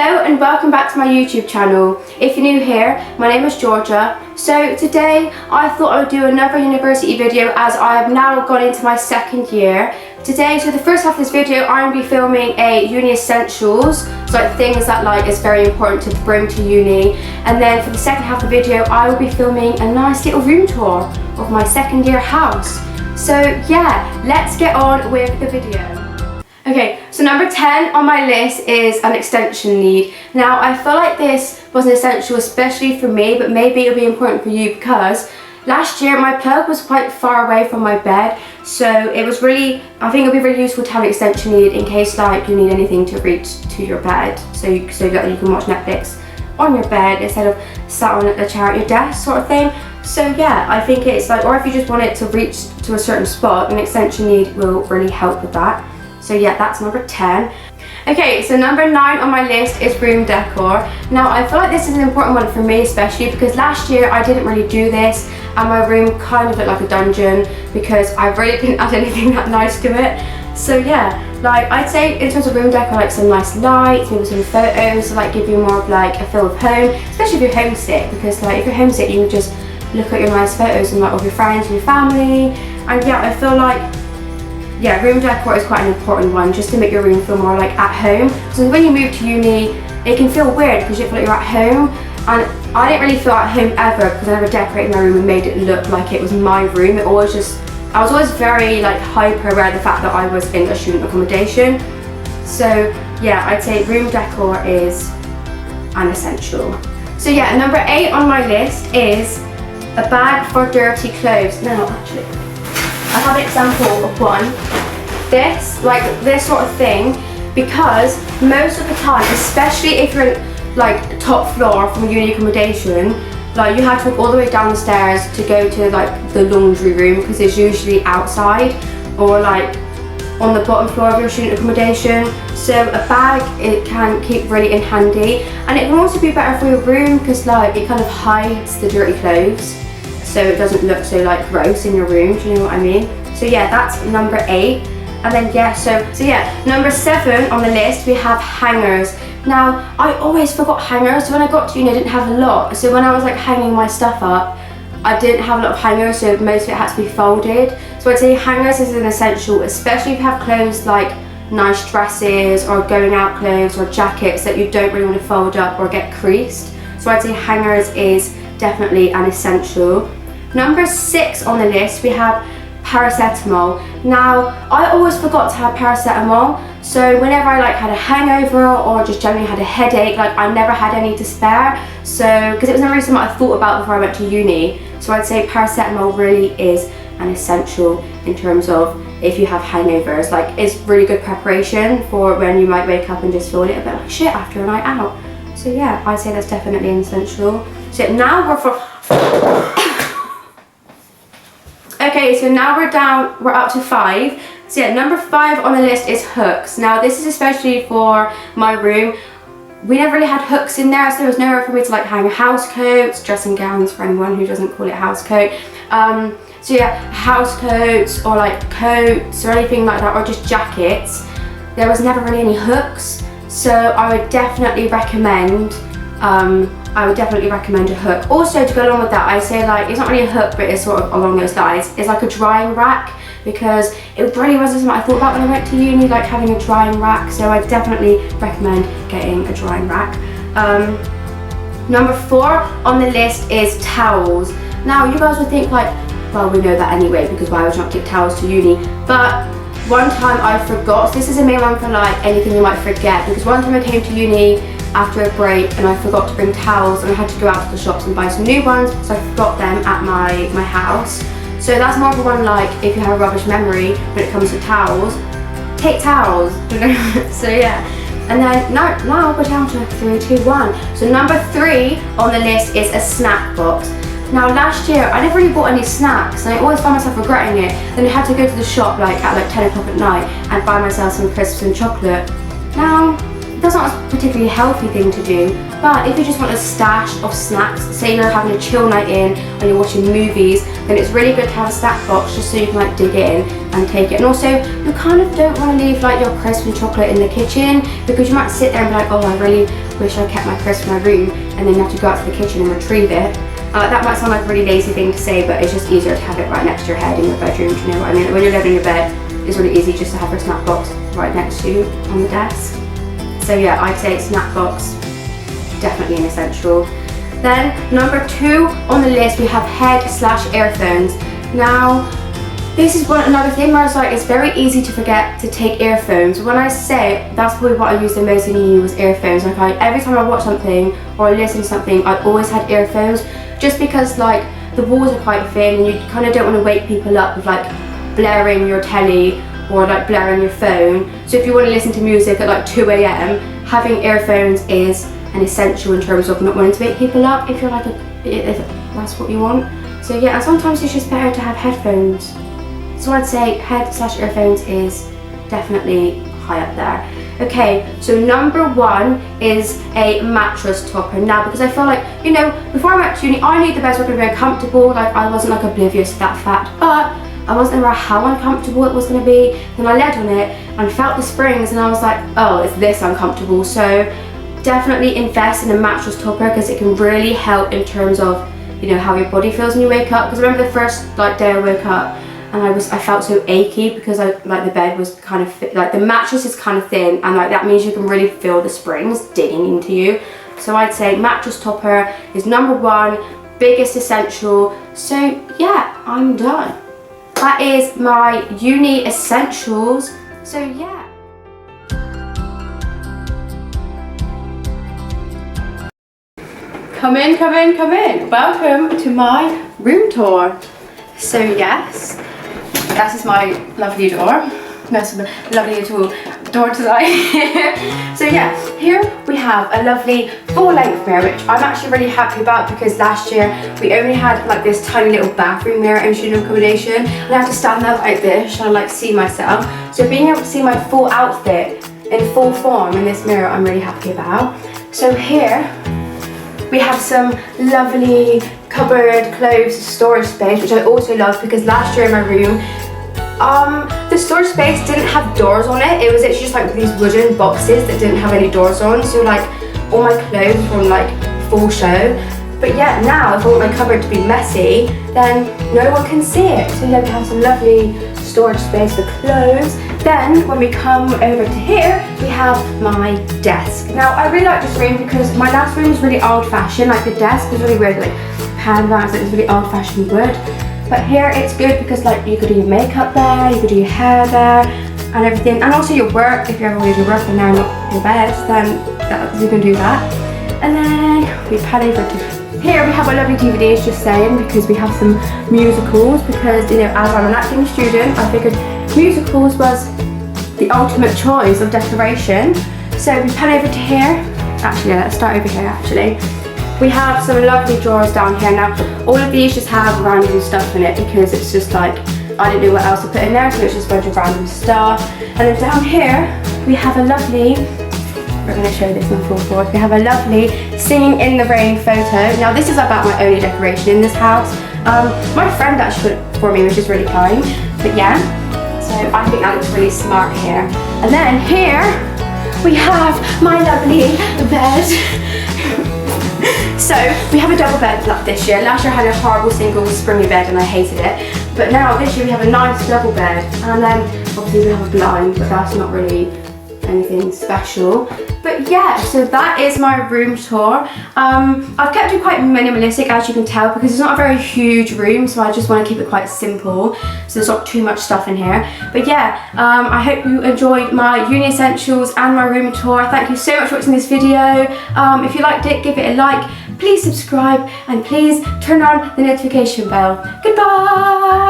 Hello and welcome back to my YouTube channel. If you're new here, my name is Georgia. So today I thought I would do another university video as I have now gone into my second year. Today, so the first half of this video, I'm going to be filming a uni essentials, so like things that is very important to bring to uni. And then for the second half of the video, I will be filming a nice little room tour of my second year house. So yeah, let's get on with the video. Okay, so number 10 on my list is an extension lead. Now, I feel like this was an essential especially for me, but maybe it'll be important for you because last year my plug was quite far away from my bed, so it was really, I think it'll be really useful to have an extension lead in case you need anything to reach to your bed, so that you can watch Netflix on your bed instead of sat on a chair at your desk sort of thing. So yeah, I think it's or if you just want it to reach to a certain spot, an extension lead will really help with that. So yeah, that's number 10. Okay, so number 9 on my list is room decor. Now, I feel like this is an important one for me especially because last year I didn't really do this and my room kind of looked like a dungeon because I really didn't add anything that nice to it. So yeah, I'd say in terms of room decor, some nice lights, maybe some photos to give you more of a feel of home, especially if you're homesick, because if you're homesick you can just look at your nice photos and of your friends and your family. And yeah, I feel yeah, room decor is quite an important one just to make your room feel more at home. So when you move to uni, it can feel weird because you feel like you're at home. And I didn't really feel at home ever because I never decorated my room and made it look like it was my room. I was always very hyper aware of the fact that I was in a student accommodation. So yeah, I'd say room decor is an essential. So yeah, number 8 on my list is a bag for dirty clothes. No, actually, I have an example of one. This sort of thing, because most of the time, especially if you're in top floor from a uni accommodation, you have to walk all the way down the stairs to go to the laundry room because it's usually outside or on the bottom floor of your student accommodation. So a bag, it can keep really in handy, and it can also be better for your room because it kind of hides the dirty clothes, so it doesn't look so gross in your room. Do you know what I mean? So yeah, that's number 8. And then yeah, so yeah, number 7 on the list we have hangers. Now, I always forgot hangers, so when I got to uni I didn't have a lot. So when I was hanging my stuff up, I didn't have a lot of hangers, so most of it had to be folded. So I'd say hangers is an essential, especially if you have clothes nice dresses or going out clothes or jackets that you don't really want to fold up or get creased. So I'd say hangers is definitely an essential. Number 6 on the list we have paracetamol. Now, I always forgot to have paracetamol, so whenever I had a hangover or just generally had a headache, I never had any to spare, so because it was never really something I thought about before I went to uni. So I'd say paracetamol really is an essential in terms of if you have hangovers. It's really good preparation for when you might wake up and just feel a little bit like shit after a night out. So yeah, I'd say that's definitely an essential. So now Okay, so now we're up to 5. So yeah, number 5 on the list is hooks. Now this is especially for my room. We never really had hooks in there, so there was nowhere for me to hang house coats, dressing gowns for anyone who doesn't call it house coat. So yeah, house coats or coats or anything like that, or just jackets. There was never really any hooks, so I would definitely recommend a hook. Also, to go along with that, I say it's not really a hook, but it's sort of along those lines. It's a drying rack, because it really wasn't something I thought about when I went to uni, having a drying rack. So I definitely recommend getting a drying rack. Number 4 on the list is towels. Now, you guys would think well, we know that anyway, because why would you not take towels to uni? But one time I forgot. So this is a main one for anything you might forget, because one time I came to uni after a break and I forgot to bring towels and I had to go out to the shops and buy some new ones, so I forgot them at my house. So that's more of a one if you have a rubbish memory when it comes to towels, take towels. So yeah, and then now we're down to 3, 2, 1. So number 3 on the list is a snack box. Now last year I never really bought any snacks and I always found myself regretting it. Then I had to go to the shop at 10 o'clock at night and buy myself some crisps and chocolate. Now, that's not a particularly healthy thing to do, but if you just want a stash of snacks, say you're having a chill night in and you're watching movies, then it's really good to have a snack box just so you can like dig in and take it. And also, you kind of don't want to leave like your crisps and chocolate in the kitchen, because you might sit there and be like, oh, I really wish I kept my crisps in my room, and then you have to go out to the kitchen and retrieve it. That might sound like a really lazy thing to say, but it's just easier to have it right next to your head in your bedroom, do you know what I mean? When you're living in your bed, it's really easy just to have your snack box right next to you on the desk. So yeah, I'd say snack box, definitely an essential. Then number 2 on the list, we have head/earphones. Now, this is another thing where it's very easy to forget to take earphones. When I say, that's probably what I used the most in uni was earphones. Like every time I watch something or listen to something, I always had earphones, just because like the walls are quite thin and you kind of don't want to wake people up with like blaring your telly or like blaring your phone. So if you want to listen to music at like 2 a.m, having earphones is an essential in terms of not wanting to wake people up if you're like if that's what you want. So yeah, and sometimes it's just better to have headphones. So I'd say head/earphones is definitely high up there. Okay, so number 1 is a mattress topper. Now, because I feel like, you know, before I went to uni, I knew the beds were going to be very comfortable. Like I wasn't like oblivious to that fact, but I wasn't aware how uncomfortable it was going to be. Then I led on it and felt the springs, and I was like, oh, it's this uncomfortable. So definitely invest in a mattress topper, because it can really help in terms of, you know, how your body feels when you wake up. Because I remember the first like day I woke up, and I felt so achy because like the bed was kind of like the mattress is kind of thin, and like that means you can really feel the springs digging into you. So I'd say mattress topper is number 1, biggest essential. So yeah, I'm done. That is my uni essentials. So yeah. Come in, come in, come in. Welcome to my room tour. So yes, this is my lovely door. That's a lovely little door design. So yeah, here we have a lovely full-length mirror, which I'm actually really happy about, because last year we only had like this tiny little bathroom mirror in student accommodation, and I have to stand there like this and I like see myself. So being able to see my full outfit in full form in this mirror, I'm really happy about. So here we have some lovely cupboard, clothes, storage space, which I also love, because last year in my room, the storage space didn't have doors on it. It was actually just like these wooden boxes that didn't have any doors on. So like all my clothes were on like full show. But yeah, now if I want my cupboard to be messy, then no one can see it. So yeah, we have some lovely storage space for clothes. Then when we come over to here, we have my desk. Now I really like this room because my last room was really old-fashioned. Like the desk was really weird, like panels, it was really old-fashioned wood. But here it's good because like you could do your makeup there, you could do your hair there and everything, and also your work. If you ever want to do your work and now not your bed, then you can do that. And then we pad over to here. We have our lovely DVDs, just saying, because we have some musicals, because you know, as I'm an acting student, I figured musicals was the ultimate choice of decoration. So we pan over to here. Actually, let's start over here actually. We have some lovely drawers down here. Now, all of these just have random stuff in it because it's just like, I didn't know what else to put in there, so it's just a bunch of random stuff. And then down here, we have a lovely, we're going to show this in full force, we have a lovely Singing in the Rain photo. Now, this is about my only decoration in this house. My friend actually put it for me, which is really kind. But yeah, so I think that looks really smart here. And then here, we have my lovely bed. So we have a double bed this year. Last year I had a horrible single springy bed and I hated it. But now this year we have a nice double bed, and then obviously we have a blind, but that's not really anything special. But yeah, so that is my room tour. I've kept it quite minimalistic, as you can tell, because it's not a very huge room, so I just want to keep it quite simple, so there's not too much stuff in here. But yeah, I hope you enjoyed my uni essentials and my room tour. Thank you so much for watching this video. If you liked it, give it a like, please subscribe, and please turn on the notification bell. Goodbye!